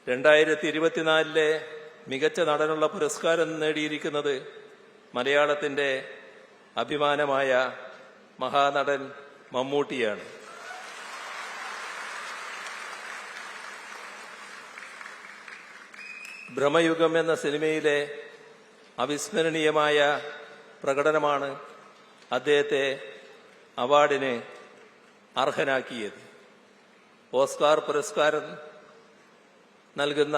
2024 മികച്ച നടനുള്ള പുരസ്കാരം നേടിയിരിക്കുന്നത് മലയാളത്തിന്റെ അഭിമാനമായ മഹാനടൻ മമ്മൂട്ടിയാണ്. ഭ്രമയുഗം എന്ന സിനിമയിലെ അവിസ്മരണീയമായ പ്രകടനമാണ് അദ്ദേഹത്തെ അവാർഡിന് അർഹനാക്കിയത്. ഓസ്കാർ പുരസ്കാരം നൽകുന്ന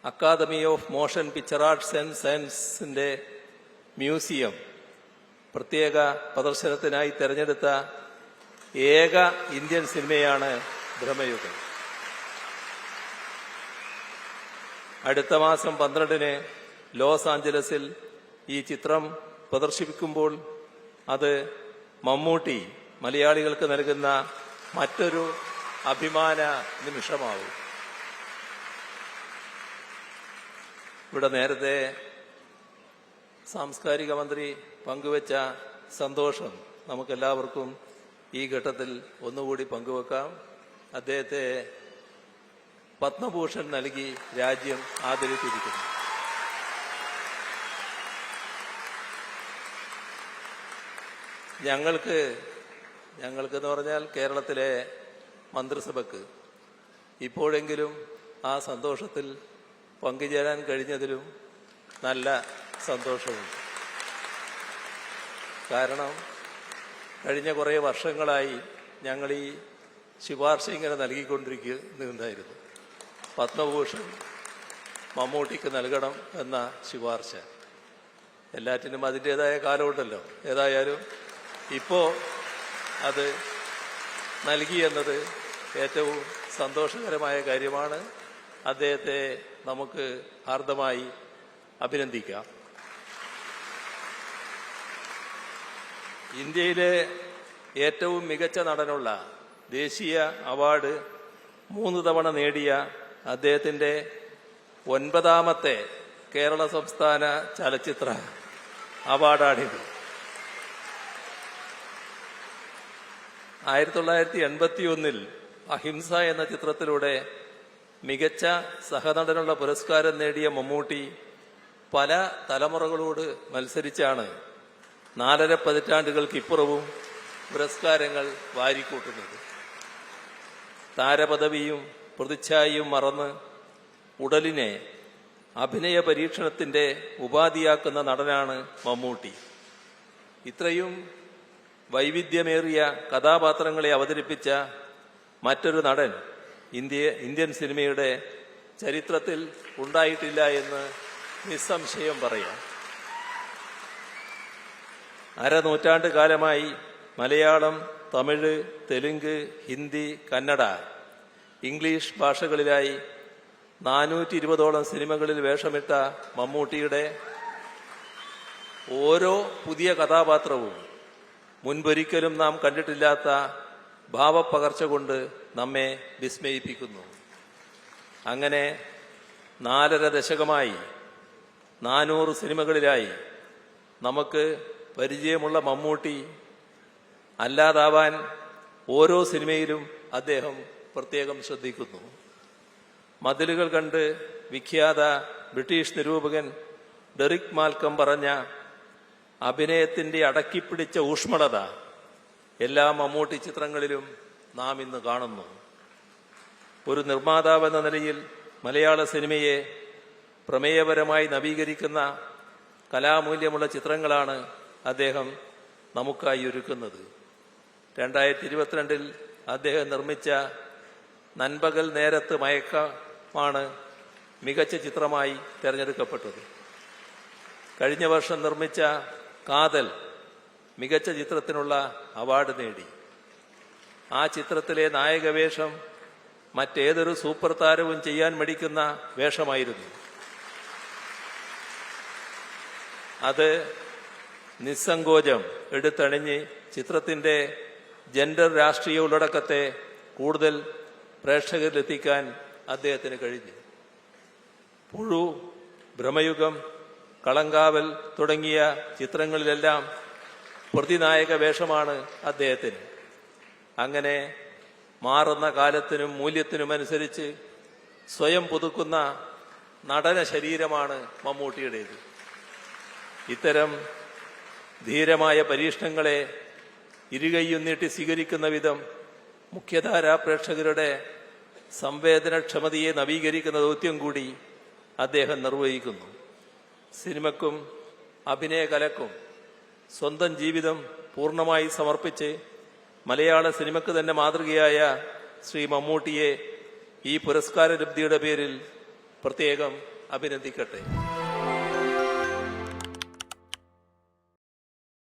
academy of motion picture arts and സയൻസിന്റെ മ്യൂസിയം പ്രത്യേക പ്രദർശനത്തിനായി തെരഞ്ഞെടുത്ത ഏക ഇന്ത്യൻ സിനിമയാണ് ഭ്രമയുഗം. അടുത്ത മാസം 12-ന് ലോസ് ആഞ്ചലസിൽ ഈ ചിത്രം പ്രദർശിപ്പിക്കുമ്പോൾ അത് മമ്മൂട്ടി മലയാളികൾക്ക് നൽകുന്ന മറ്റൊരു അഭിമാന നിമിഷമാവും. ഇവിടെ നേരത്തെ സാംസ്കാരിക മന്ത്രി പങ്കുവച്ച സന്തോഷം നമുക്കെല്ലാവർക്കും ഈ ഘട്ടത്തിൽ ഒന്നുകൂടി പങ്കുവെക്കാം. അദ്ദേഹത്തെ പത്മഭൂഷൺ നൽകി രാജ്യം ആദരിച്ചിരിക്കുന്നു. ഞങ്ങൾക്കെന്ന് പറഞ്ഞാൽ കേരളത്തിലെ മന്ത്രിസഭയ്ക്ക് ഇപ്പോഴെങ്കിലും ആ സന്തോഷത്തിൽ പങ്കുചേരാൻ കഴിഞ്ഞതിലും നല്ല സന്തോഷമുണ്ട്. കാരണം കഴിഞ്ഞ കുറേ വർഷങ്ങളായി ഞങ്ങൾ ഈ ശുപാർശ ഇങ്ങനെ നൽകിക്കൊണ്ടിരിക്കുന്നുണ്ടായിരുന്നു. പത്മഭൂഷൺ മമ്മൂട്ടിക്ക് നൽകണം എന്ന ശുപാർശ. എല്ലാറ്റിനും അതിൻ്റെതായ കാലമുണ്ടല്ലോ. ഏതായാലും ഇപ്പോൾ അത് നൽകി എന്നത് ഏറ്റവും സന്തോഷകരമായ കാര്യമാണ്. അദ്ദേഹത്തെ നമുക്ക് ഹാർദമായി അഭിനന്ദിക്കാം. ഇന്ത്യയിലെ ഏറ്റവും മികച്ച നടനുള്ള ദേശീയ അവാർഡ് 3 തവണ നേടിയ അദ്ദേഹത്തിന്റെ 9ാമത്തെ കേരള സംസ്ഥാന ചലച്ചിത്ര അവാർഡാണിത്. 1981-ൽ അഹിംസ എന്ന ചിത്രത്തിലൂടെ മികച്ച സഹനടനുള്ള പുരസ്കാരം നേടിയ മമ്മൂട്ടി പല തലമുറകളോട് മത്സരിച്ചാണ് 4.5 പതിറ്റാണ്ടുകൾക്കിപ്പുറവും പുരസ്കാരങ്ങൾ വാരിക്കൂട്ടുന്നത്. താരപദവിയും പ്രതിച്ഛായയും മറന്ന് ഉടലിനെ അഭിനയ പരീക്ഷണത്തിന്റെ ഉപാധിയാക്കുന്ന നടനാണ് മമ്മൂട്ടി. ഇത്രയും വൈവിധ്യമേറിയ കഥാപാത്രങ്ങളെ അവതരിപ്പിച്ച മറ്റൊരു നടൻ ഇന്ത്യൻ സിനിമയുടെ ചരിത്രത്തിൽ ഉണ്ടായിട്ടില്ല എന്ന് നിസ്സംശയം പറയാം. അരനൂറ്റാണ്ട് കാലമായി മലയാളം, തമിഴ്, തെലുങ്ക്, ഹിന്ദി, കന്നഡ, ഇംഗ്ലീഷ് ഭാഷകളിലായി 420ഓളം സിനിമകളിൽ വേഷമിട്ട മമ്മൂട്ടിയുടെ ഓരോ പുതിയ കഥാപാത്രവും മുൻപൊരിക്കലും നാം കണ്ടിട്ടില്ലാത്ത ഭാവപ്പകർച്ച കൊണ്ട് നമ്മെ വിസ്മയിപ്പിക്കുന്നു. അങ്ങനെ 4.5 ദശകമായി 400 സിനിമകളിലായി നമുക്ക് പരിചയമുള്ള മമ്മൂട്ടി അല്ലാതാവാൻ ഓരോ സിനിമയിലും അദ്ദേഹം പ്രത്യേകം ശ്രദ്ധിക്കുന്നു. മതിലുകൾ കണ്ട് വിഖ്യാത ബ്രിട്ടീഷ് നിരൂപകൻ ഡെറിക് മാൽക്കം പറഞ്ഞ അഭിനയത്തിന്റെ അടക്കിപ്പിടിച്ച ഊഷ്മളത എല്ലാ മമ്മൂട്ടി ചിത്രങ്ങളിലും നാം ഇന്ന് കാണുന്നു. ഒരു നിർമ്മാതാവെന്ന നിലയിൽ മലയാള സിനിമയെ പ്രമേയപരമായി നവീകരിക്കുന്ന കലാമൂല്യമുള്ള ചിത്രങ്ങളാണ് അദ്ദേഹം നമുക്കായി ഒരുക്കുന്നത്. 2022-ൽ അദ്ദേഹം നിർമ്മിച്ച നൻപകൽ നേരത്ത് മയക്കമാണ് മികച്ച ചിത്രമായി തെരഞ്ഞെടുക്കപ്പെട്ടത്. കഴിഞ്ഞ വർഷം നിർമ്മിച്ച കാതൽ മികച്ച ചിത്രത്തിനുള്ള അവാർഡ് നേടി. ആ ചിത്രത്തിലെ നായകവേഷം മറ്റേതൊരു സൂപ്പർ താരവും ചെയ്യാൻ മടിക്കുന്ന വേഷമായിരുന്നു. അത് നിസ്സങ്കോചം എടുത്തണിഞ്ഞ് ചിത്രത്തിന്റെ ജെൻഡർ രാഷ്ട്രീയ ഉള്ളടക്കത്തെ കൂടുതൽ പ്രേക്ഷകരിലെത്തിക്കാൻ അദ്ദേഹത്തിന് കഴിഞ്ഞു. പുഴു, ഭ്രമയുഗം, കളങ്കാവൽ തുടങ്ങിയ ചിത്രങ്ങളിലെല്ലാം പ്രതിനായക വേഷമാണ് അദ്ദേഹത്തിന്. അങ്ങനെ മാറുന്ന കാലത്തിനും മൂല്യത്തിനുമനുസരിച്ച് സ്വയം പുതുക്കുന്ന നടന ശരീരമാണ് മമ്മൂട്ടിയുടേത്. ഇത്തരം ധീരമായ പരീക്ഷണങ്ങളെ ഇരുകൈയും നീട്ടി സ്വീകരിക്കുന്ന വിധം മുഖ്യധാരാ പ്രേക്ഷകരുടെ സംവേദനക്ഷമതയെ നവീകരിക്കുന്ന ദൗത്യം കൂടി അദ്ദേഹം നിർവഹിക്കുന്നു. സിനിമയ്ക്കും അഭിനയകലക്കും സ്വന്തം ജീവിതം പൂർണ്ണമായി സമർപ്പിച്ച് മലയാള സിനിമയ്ക്ക് തന്നെ മാതൃകയായ ശ്രീ മമ്മൂട്ടിയെ ഈ പുരസ്കാര ലബ്ധിയുടെ പേരിൽ പ്രത്യേകം അഭിനന്ദിക്കട്ടെ.